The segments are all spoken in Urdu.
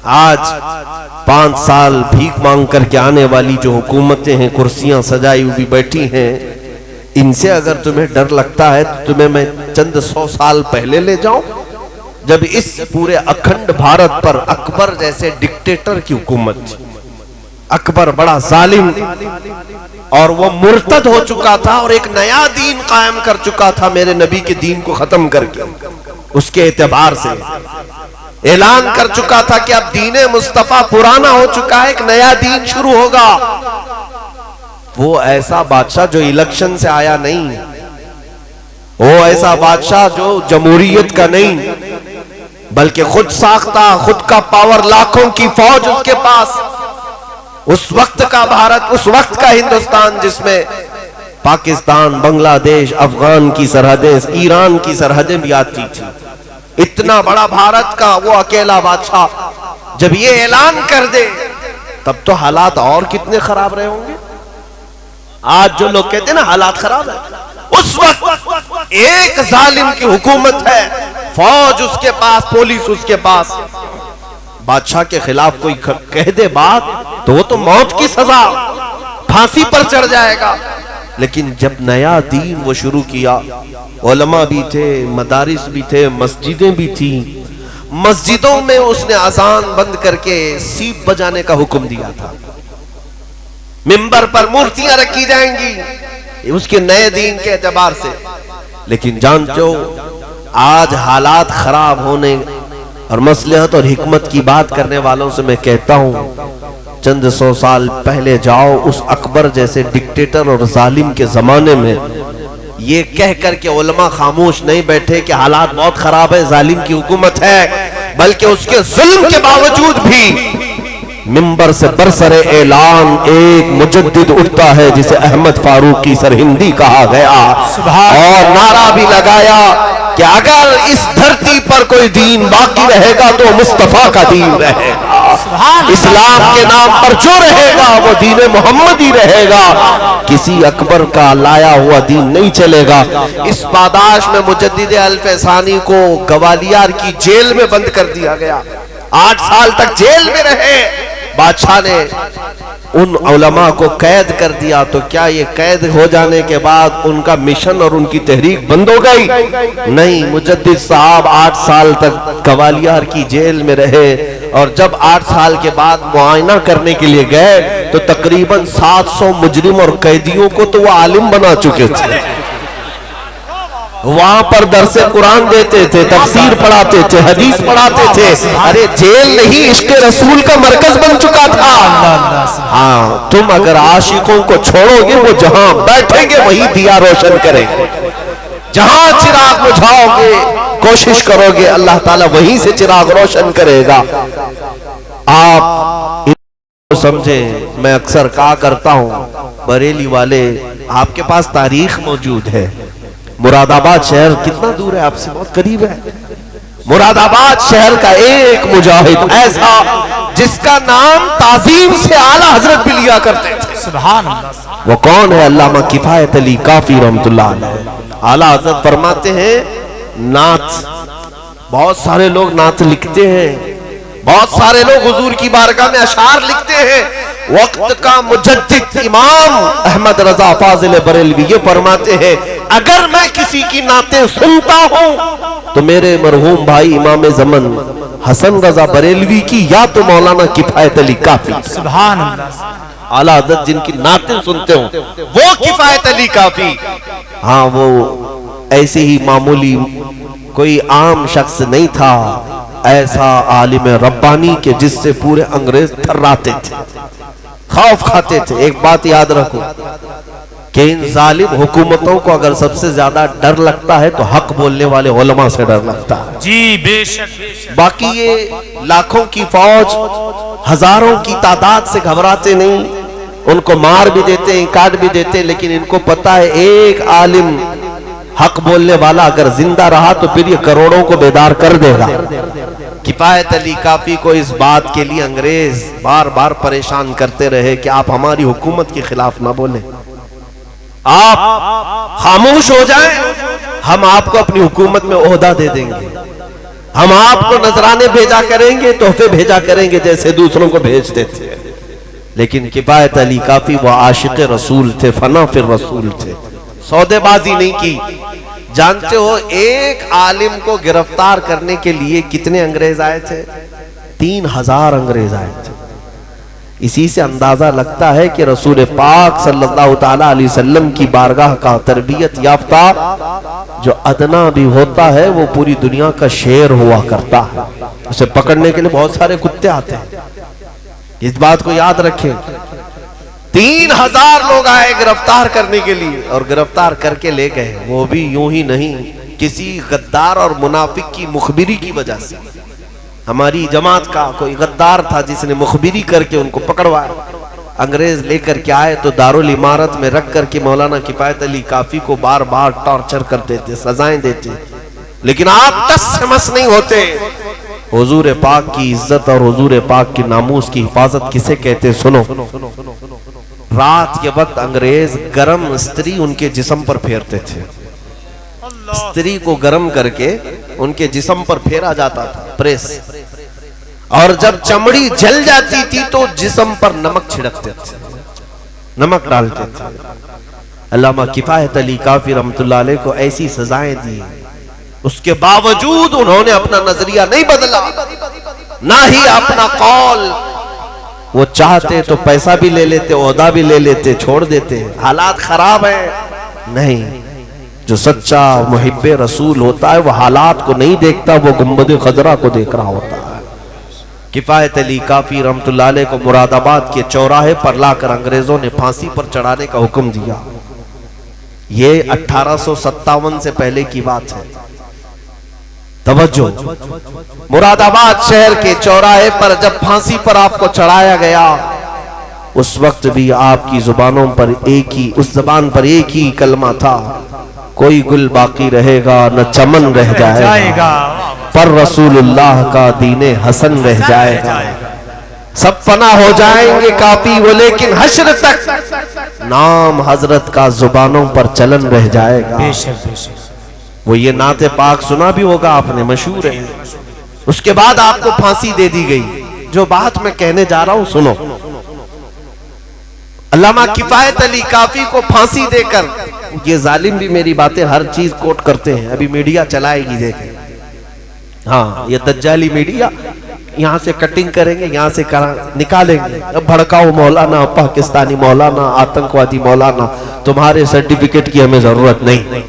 آج 5 سال بھیک مانگ کر کے آنے والی جو حکومتیں ہیں، کرسیاں سجائی ہوئی بیٹھی ہیں، ان سے اگر تمہیں ڈر لگتا ہے تو تمہیں میں چند 100 سال پہلے لے جاؤں، جب اس پورے اکھنڈ بھارت پر اکبر جیسے ڈکٹیٹر کی حکومت تھی۔ اکبر بڑا ظالم اور وہ مرتد ہو چکا تھا اور ایک نیا دین قائم کر چکا تھا، میرے نبی کے دین کو ختم کر کے۔ اس کے اعتبار سے اعلان کر چکا تھا کہ اب دین مصطفیٰ پرانا ہو چکا ہے، ایک نیا دین شروع ہوگا۔ وہ ایسا بادشاہ جو الیکشن سے آیا نہیں، وہ ایسا بادشاہ جو جمہوریت کا نہیں، بلکہ خود ساختہ، خود کا پاور، لاکھوں کی فوج اس کے پاس، اس وقت کا بھارت، اس وقت کا ہندوستان جس میں پاکستان، بنگلہ دیش، افغان کی سرحدیں، ایران کی سرحدیں بھی آتی تھی، اتنا بڑا بھارت کا وہ اکیلا بادشاہ جب یہ اعلان کر دے تب تو حالات اور کتنے خراب رہے ہوں گے۔ آج جو لوگ کہتے ہیں نا حالات خراب ہیں، اس وقت ایک ظالم کی حکومت ہے، فوج اس کے پاس، پولیس اس کے پاس، بادشاہ کے خلاف کوئی کہہ دے بات تو وہ تو موت کی سزا، پھانسی پر چڑھ جائے گا۔ لیکن جب نیا دین وہ شروع کیا، علماء بھی تھے، مدارس بھی تھے، مسجدیں بھی تھیں، مسجدوں میں اس نے اذان بند کر کے سیپ بجانے کا حکم دیا تھا، منبر پر مورتیاں رکھی جائیں گی اس کے نئے دین کے اعتبار سے۔ لیکن جانتے ہو آج حالات خراب ہونے اور مصلحت اور حکمت کی بات کرنے والوں سے میں کہتا ہوں، چند 100 سال پہلے جاؤ، اس اکبر جیسے ڈکٹیٹر اور ظالم کے زمانے میں یہ کہہ کر کے علماء خاموش نہیں بیٹھے کہ حالات بہت خراب ہے، ظالم کی حکومت ہے، بلکہ اس کے ظلم کے باوجود بھی منبر سے برسر اعلان ایک مجدد اٹھتا ہے جسے احمد فاروقی سرہندی کہا گیا، اور نعرہ بھی لگایا کہ اگر اس دھرتی پر کوئی دین باقی رہے گا تو مصطفیٰ کا دین رہے گا، اسلام کے نام پر جو رہے گا وہ دین محمد ہی رہے گا، کسی اکبر کا لایا ہوا دین نہیں چلے گا۔ اس پاداش میں مجدد الف ثانی کو گوالیار کی جیل میں بند کر دیا گیا، 8 سال تک جیل میں رہے۔ بادشاہ نے ان علماء کو قید کر دیا، تو کیا یہ قید ہو جانے کے بعد ان کا مشن اور ان کی تحریک بند ہو گئی؟ نہیں، مجدد صاحب 8 سال تک گوالیار کی جیل میں رہے، اور جب 8 سال کے بعد معائنہ کرنے کے لیے گئے تو تقریباً 700 مجرم اور قیدیوں کو تو وہ عالم بنا چکے تھے، وہاں پر درس قرآن دیتے تھے، تفسیر پڑھاتے تھے، حدیث پڑھاتے تھے۔ ارے جیل نہیں، عشق رسول کا مرکز بن چکا تھا۔ ہاں، تم اگر عاشقوں کو چھوڑو گے وہ جہاں بیٹھیں گے وہی دیا روشن کریں گے، جہاں چراغ بجھاؤ گے کوشش کرو گے اللہ تعالیٰ وہیں سے چراغ روشن کرے گا۔ آپ سمجھیں، میں اکثر کہا کرتا ہوں، بریلی والے آپ کے پاس تاریخ موجود ہے، مراد آباد شہر کتنا دور ہے آپ سے؟ بہت قریب ہے۔ مراد آباد شہر کا ایک مجاہد ایسا جس کا نام تعظیم سے اعلیٰ حضرت بھی لیا کرتے تھے، سبحان اللہ، وہ کون ہے؟ علامہ کفایت علی کافی رحمت اللہ علیہ۔ اعلیٰ حضرت فرماتے ہیں نعت، بہت سارے لوگ نعت لکھتے ہیں، بہت سارے لوگ حضور کی بارگاہ میں اشعار لکھتے ہیں، وقت کا مجدد امام احمد رضا فاضل بریلوی یہ فرماتے ہیں اگر میں کسی کی نعتیں سنتا ہوں تو میرے مرحوم بھائی امام زمن حسن رضا بریلوی کی یا تو مولانا کفایت علی کافی، سبحان اللہ، اعلیٰ حضرت جن کی نعتیں سنتے ہوں وہ کفایت علی کافی۔ ہاں، وہ ایسے ہی معمولی کوئی عام شخص نہیں تھا، ایسا عالم ربانی کے جس سے پورے انگریز تھراتے تھے، خوف کھاتے تھے۔ ایک بات یاد رکھو کہ ان ظالم حکومتوں کو اگر سب سے زیادہ ڈر لگتا ہے تو حق بولنے والے علماء سے ڈر لگتا ہے، جی بے شک۔ باقی یہ لاکھوں کی فوج ہزاروں کی تعداد سے گھبراتے نہیں، ان کو مار بھی دیتے ہیں، کاٹ بھی دیتے، لیکن ان کو پتا ہے ایک عالم حق بولنے والا اگر زندہ رہا تو پھر یہ کروڑوں کو بیدار کر دے گا۔ کفایت علی کافی کو اس بات کے لیے انگریز بار بار پریشان کرتے رہے کہ آپ ہماری حکومت کے خلاف نہ بولیں، آپ خاموش ہو جائیں، ہم آپ کو اپنی حکومت میں عہدہ دے دیں گے۔ ہم آپ کو نذرانے بھیجا کریں گے، تحفے بھیجا کریں گے جیسے دوسروں کو بھیجتے تھے، لیکن کفایت علی کافی وہ عاشق رسول تھے، فنا فی الرسول تھے، سودے بازی نہیں کی۔ جانتے ہو ایک عالم کو گرفتار کرنے کے لیے کتنے انگریز آئے تھے؟ 3000 انگریز آئے تھے۔ اسی سے اندازہ لگتا ہے کہ رسول پاک صلی اللہ تعالیٰ علیہ وسلم کی بارگاہ کا تربیت یافتہ جو ادنا بھی ہوتا ہے وہ پوری دنیا کا شیر ہوا کرتا ہے، اسے پکڑنے کے لیے بہت سارے کتے آتے ہیں، اس بات کو یاد رکھیں۔ 3000 لوگ آئے گرفتار کرنے کے لیے اور گرفتار کر کے لے گئے، وہ بھی یوں ہی نہیں، کسی غدار اور منافق کی مخبری کی وجہ سے۔ ہماری جماعت کا کوئی غدار تھا جس نے مخبری کر کے ان کو پکڑوایا، انگریز لے کر کے آئے تو دارالامارت میں رکھ کر کے مولانا کفایت علی کافی کو بار بار ٹارچر کرتے تھے، سزائیں دیتے، لیکن آپ ٹس سے مس نہیں ہوتے۔ حضور پاک کی عزت اور حضور پاک کی ناموس کی حفاظت کسے کہتے سنو۔ رات کے وقت انگریز گرم استری ان کے جسم پر پھیرتے تھے، استری کو گرم کر کے ان کے جسم پر پھیرا جاتا تھا، پریس، اور جب چمڑی جل جاتی تھی تو جسم پر نمک چھڑکتے تھے، نمک ڈالتے تھے۔ علامہ کفایت علی کافی رحمت اللہ علیہ کو ایسی سزائیں دی، اس کے باوجود انہوں نے اپنا نظریہ نہیں بدلا، نہ ہی اپنا قول۔ وہ چاہتے تو پیسہ بھی لے لیتے، عہدہ بھی لے لیتے، چھوڑ دیتے، حالات خراب ہیں، نہیں۔ جو سچا محب رسول ہوتا ہے وہ حالات کو نہیں دیکھتا، وہ گنبد خضرا کو دیکھ رہا ہوتا ہے۔ کفایت علی کافی رحمت اللہ علیہ کو مراد آباد کے چوراہے پر لا کر انگریزوں نے پھانسی پر چڑھانے کا حکم دیا۔ یہ 1857 سے پہلے کی بات ہے، توجہ۔ مراد آباد شہر کے چوراہے پر جب پھانسی پر آپ کو چڑھایا گیا، اس وقت بھی آپ کی زبانوں پر اس زبان پر ایک ہی کلمہ تھا، کوئی گل باقی رہے گا نہ چمن رہ جائے گا، پر رسول اللہ کا دین حسن رہ جائے گا۔ سب فنا ہو جائیں گے کافی وہ، لیکن حشر تک نام حضرت کا زبانوں پر چلن رہ جائے گا۔ وہ یہ نعت پاک سنا بھی ہوگا آپ نے، مشہور ہے۔ اس کے بعد آپ کو پھانسی دے دی گئی۔ جو بات میں کہنے جا رہا ہوں سنو۔ علامہ کفایت علی کافی کو پھانسی دے کر، یہ ظالم بھی میری باتیں ہر چیز کوٹ کرتے ہیں، ابھی میڈیا چلائے گی دیکھیں، ہاں یہ دجالی میڈیا، یہاں سے کٹنگ کریں گے، یہاں سے نکالیں گے، اب بھڑکاؤ مولانا، پاکستانی مولانا، آتنکوادی مولانا، تمہارے سرٹیفکیٹ کی ہمیں ضرورت نہیں۔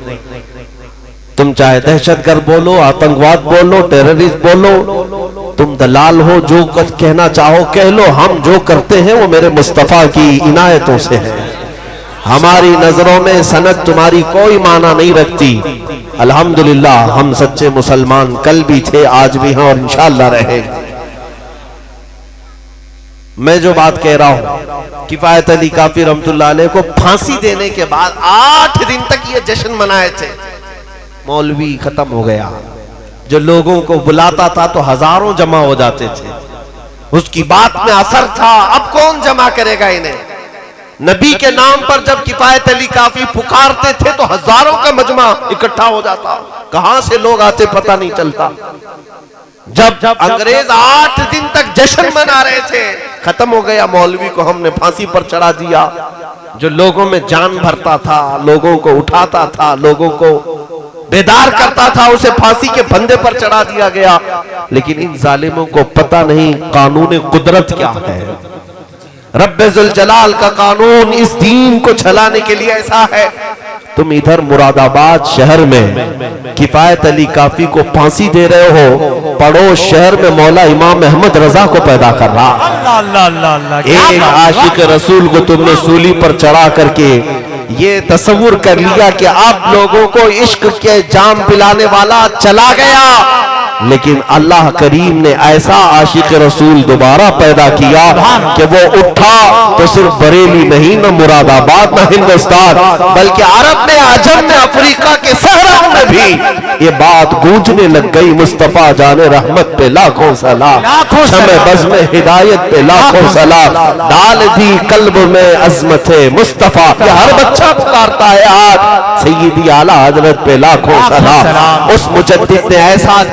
تم چاہے دہشت گرد بولو، آتنکواد بولو، ٹیررسٹ بولو، تم دلال ہو، جو کچھ کہنا چاہو کہہ لو، ہم جو کرتے ہیں وہ میرے مصطفیٰ کی عنایتوں سے ہے۔ ہماری نظروں میں سند تمہاری کوئی معنی نہیں رکھتی۔ الحمدللہ ہم سچے مسلمان کل بھی تھے، آج بھی ہیں اور انشاءاللہ رہیں گے۔ میں جو بات کہہ رہا ہوں، کفایت علی کافی رحمت اللہ علیہ کو پھانسی دینے کے بعد 8 دن تک یہ جشن منائے تھے۔ مولوی ختم ہو گیا، جو لوگوں کو بلاتا تھا تو ہزاروں جمع ہو جاتے تھے، اس کی بات میں اثر تھا۔ اب کون جمع کرے گا انہیں؟ نبی کے نام پر جب کفایت علی کافی پکارتے تھے تو ہزاروں کا مجمع اکٹھا ہو جاتا، کہاں سے لوگ آتے پتہ نہیں چلتا۔ جب انگریز 8 دن تک جشن منا رہے تھے، ختم ہو گیا، مولوی کو ہم نے پھانسی پر چڑھا دیا۔ جو لوگوں میں جان بھرتا تھا، لوگوں کو اٹھاتا تھا، لوگوں کو بیدار کرتا تھا، اسے پھانسی کے پھندے پر چڑھا دیا گیا۔ لیکن ان ظالموں کو پتہ نہیں قانون قدرت کیا ہے۔ رب ذوالجلال کا قانون اس دین کو چھلانے کے لیے ایسا ہے۔ تم ادھر مراد آباد شہر میں کفایت علی کافی کو پھانسی دے رہے ہو، پڑوس شہر میں مولا امام احمد رضا کو پیدا کر رہا۔ ایک عاشق رسول کو تم نے سولی پر چڑھا کر کے یہ تصور کر لیا کہ آپ لوگوں کو عشق کے جام پلانے والا چلا گیا، لیکن اللہ کریم نے ایسا عاشق رسول دوبارہ پیدا کیا کہ وہ اٹھا تو صرف بریلی نہیں، نہ مراد آباد، نہ ہندوستان، بلکہ عرب میں، عجم میں، افریقہ کے صحراؤں میں بھی یہ بات گونجنے لگ گئی۔ مصطفیٰ جان رحمت پہ لاکھوں سلام، شمع بزم ہدایت پہ لاکھوں سلام، ڈال دی قلب میں عظمت مصطفیٰ، یہ ہر بچہ پکارتا ہے آج، سیدی اعلیٰ حضرت پہ لاکھوں سلام۔ اس مجدد نے ایسا